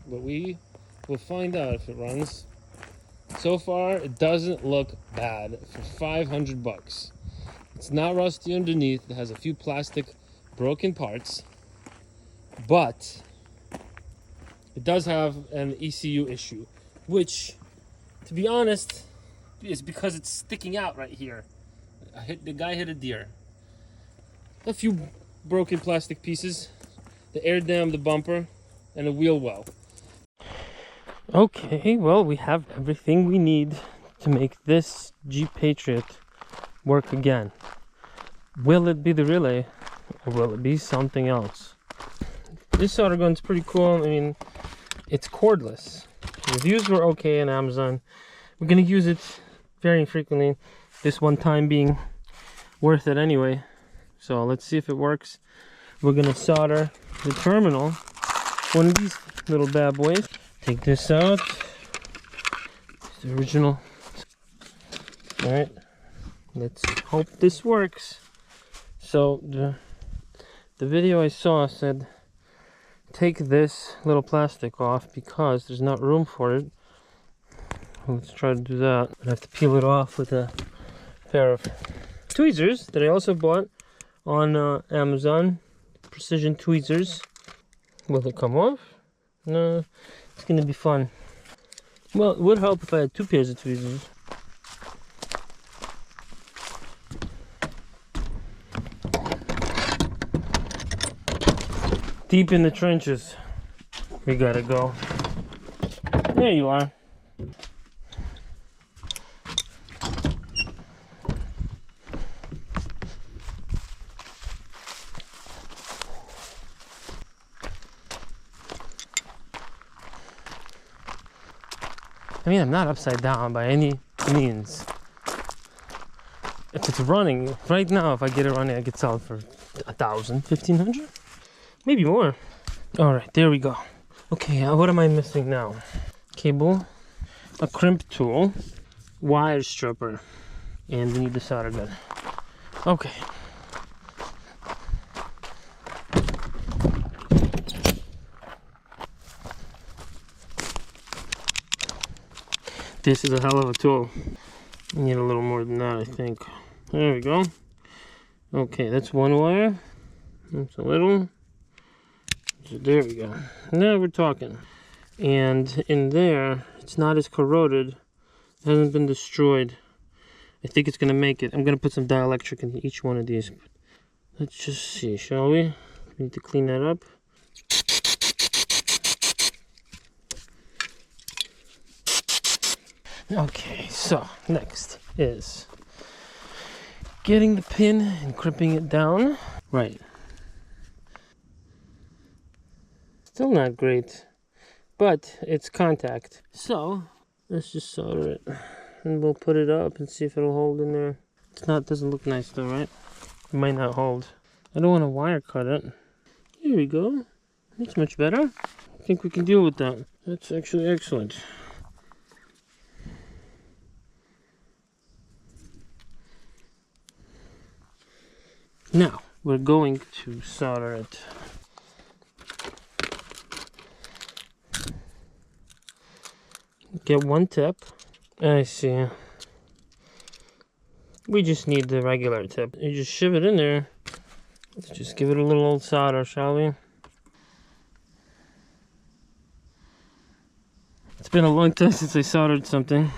but we will find out if it runs. So far, it doesn't look bad for 500 bucks. It's not rusty underneath. It has a few plastic broken parts, but it does have an ECU issue, which, to be honest, is because it's sticking out right here. The guy hit a deer. A few broken plastic pieces, the air dam, the bumper, and a wheel well. Okay, well, we have everything we need to make this Jeep Patriot work again. Will it be the relay, or will it be something else? This solder gun's pretty cool. I mean, it's cordless. Reviews were okay on Amazon. We're gonna use it very infrequently, this one time being worth it anyway. So let's see if it works. We're gonna solder the terminal, one of these little bad boys. Take this out. It's the original. All right, let's hope this works. So the video I saw said take this little plastic off because there's not room for it. Let's try to do that. I have to peel it off with a pair of tweezers that I also bought on Amazon. Precision tweezers. Will it come off? No, it's gonna be fun. Well, it would help if I had two pairs of tweezers. Deep in the trenches, we gotta go. There you are. I mean, I'm not upside down by any means. If it's running, right now, if I get it running, I could sell it for 1,000, 1,500, maybe more. All right, there we go. Okay, what am I missing now? Cable, a crimp tool, wire stripper, and we need the solder gun. Okay. This is a hell of a tool. I need a little more than that, I think. There we go. Okay, that's one wire. That's a little. So there we go. Now we're talking. And in there, it's not as corroded. It hasn't been destroyed. I think it's gonna make it. I'm gonna put some dielectric in each one of these. Let's just see, shall we? We need to clean that up. Okay, so next is getting the pin and crimping it down. Right. Still not great, but it's contact. So let's just solder it, and we'll put it up and see if it'll hold in there. It's not. Doesn't look nice though, right? It might not hold. I don't want to wire cut it. Here we go. That's much better. I think we can deal with that. That's actually excellent. Now, we're going to solder it. Get one tip. I see. We just need the regular tip. You just shove it in there. Let's just give it a little old solder, shall we? It's been a long time since I soldered something.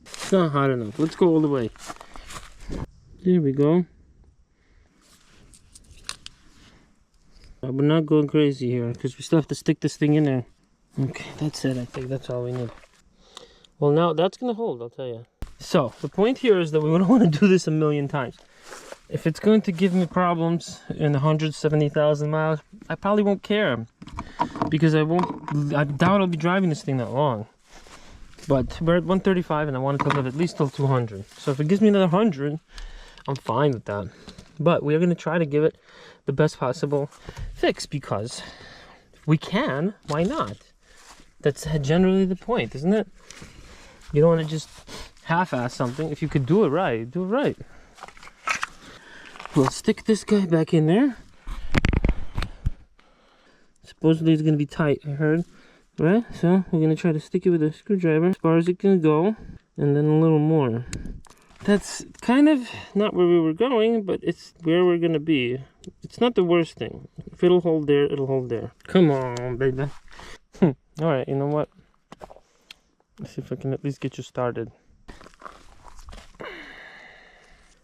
It's not hot enough. Let's go all the way. There we go. We're not going crazy here because we still have to stick this thing in there. Okay, that's it. I think that's all we need. Well, now that's gonna hold, I'll tell you. So the point here is that we don't want to do this a million times. If it's going to give me problems in 170,000 miles, I probably won't care because I doubt I'll be driving this thing that long. But we're at 135 and I want it to live at least till 200. So if it gives me another 100, I'm fine with that. But we are going to try to give it the best possible fix because if we can, why not? That's generally the point, isn't it? You don't want to just half-ass something. If you could do it right, do it right. We'll stick this guy back in there. Supposedly it's gonna be tight, I heard. Right? So we're gonna try to stick it with a screwdriver as far as it can go, and then a little more. That's kind of not where we were going, but it's where we're gonna be. It's not the worst thing. If it'll hold there, it'll hold there. Come on, baby. Alright, you know what? Let's see if I can at least get you started.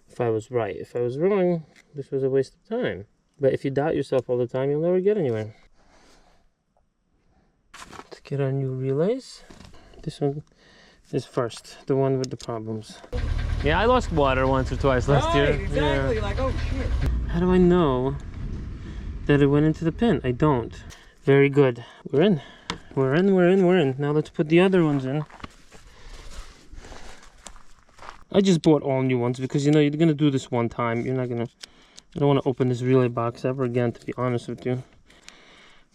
If I was right. If I was wrong, this was a waste of time. But if you doubt yourself all the time, you'll never get anywhere. Let's get our new relays. This one is first, the one with the problems. Yeah, I lost water once or twice last year. Exactly, yeah. Like, oh shit. How do I know that it went into the pin? I don't. Very good. We're in. We're in, we're in, we're in. Now let's put the other ones in. I just bought all new ones because, you know, you're going to do this one time. You're not going to... I don't want to open this relay box ever again, to be honest with you.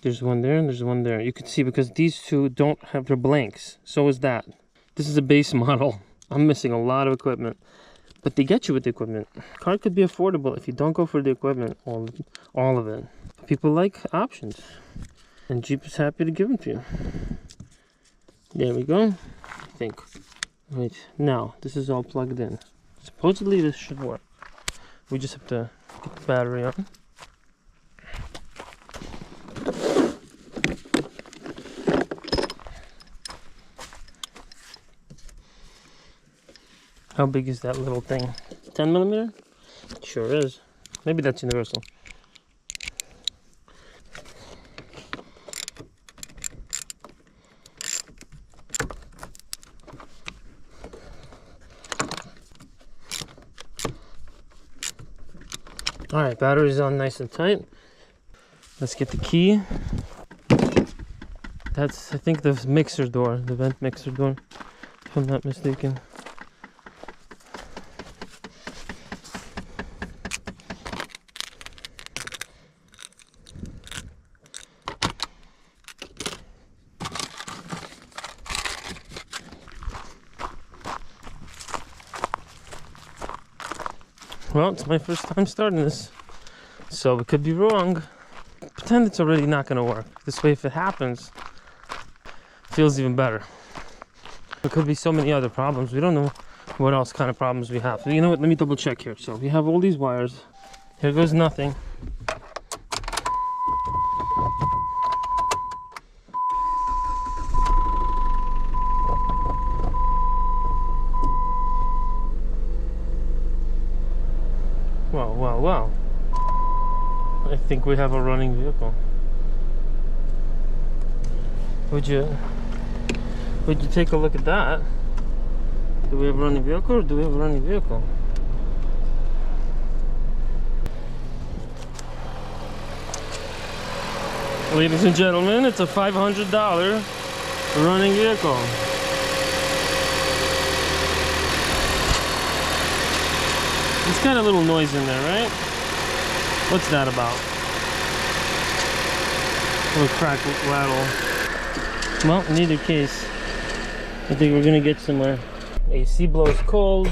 There's one there and there's one there. You can see because these two don't have their blanks. So is that. This is a base model. I'm missing a lot of equipment. But they get you with the equipment. Car could be affordable if you don't go for the equipment, all of it. People like options. And Jeep is happy to give them to you. There we go. I think. Right, now this is all plugged in. Supposedly this should work. We just have to get the battery on. How big is that little thing? 10 millimeter? Sure is. Maybe that's universal. Alright, battery's on nice and tight. Let's get the key. That's, I think, the mixer door, the vent mixer door, if I'm not mistaken. Well, it's my first time starting this, so it could be wrong. Pretend it's already not going to work. This way, if it happens, it feels even better. There could be so many other problems. We don't know what else kind of problems we have. So, you know what? Let me double check here. So we have all these wires. Here goes nothing. Wow, wow, wow. I think we have a running vehicle. Would you take a look at that? Do we have a running vehicle or do we have a running vehicle? Ladies and gentlemen, it's a $500 running vehicle. It's got a little noise in there, right? What's that about? A little crack, rattle. Well, in either case, I think we're gonna get somewhere. AC blows cold.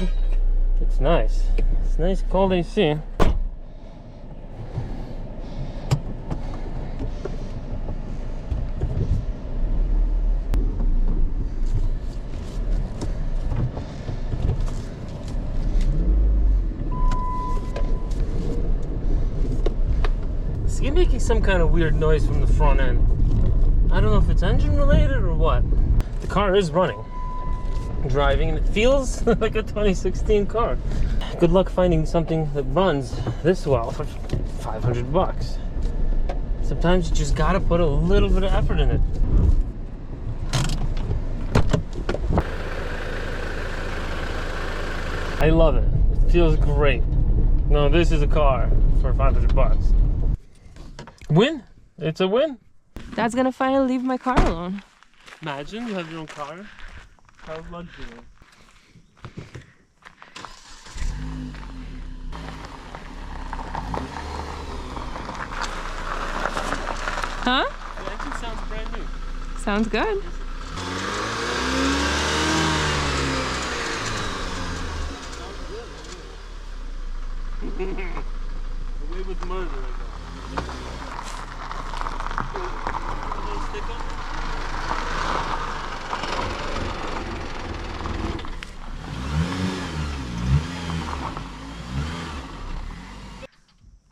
It's nice. It's nice cold AC. You're making some kind of weird noise from the front end. I don't know if it's engine related or what. The car is running, driving, and it feels like a 2016 car. Good luck finding something that runs this well for 500 bucks. Sometimes you just gotta put a little bit of effort in it. I love it. It feels great. No, this is a car for 500 bucks. Win! It's a win! Dad's gonna finally leave my car alone. Imagine you have your own car. How luxury. Huh? The engine sounds brand new. Sounds good. away with murder, I guess.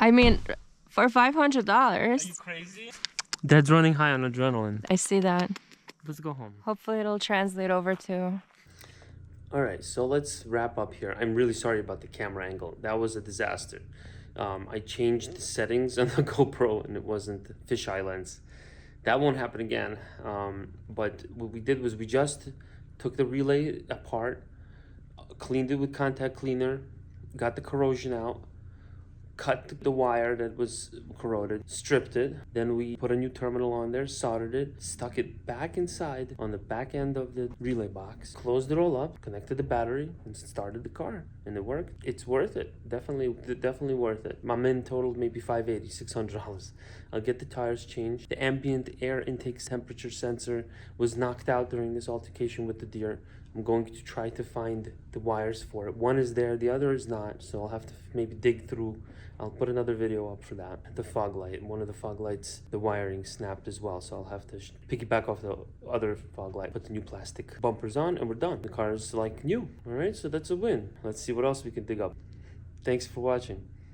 I mean, for $500. Crazy? Dad's running high on adrenaline. I see that. Let's go home. Hopefully it'll translate over to... All right, so let's wrap up here. I'm really sorry about the camera angle. That was a disaster. I changed the settings on the GoPro and it wasn't fisheye lens. That won't happen again. But what we did was we just took the relay apart, cleaned it with contact cleaner, got the corrosion out, cut the wire that was corroded, stripped it. Then we put a new terminal on there, soldered it, stuck it back inside on the back end of the relay box, closed it all up, connected the battery, and started the car. And it worked. It's worth it. Definitely worth it. My min totaled maybe $580, $600. I'll get the tires changed. The ambient air intake temperature sensor was knocked out during this altercation with the deer. I'm going to try to find the wires for it. One is there, the other is not, so I'll have to maybe dig through. I'll put another video up for that. The fog light, one of the fog lights, the wiring snapped as well, so I'll have to piggyback off the other fog light, put the new plastic bumpers on, and we're done. The car is like new, all right? So that's a win. Let's see what else we can dig up. Thanks for watching.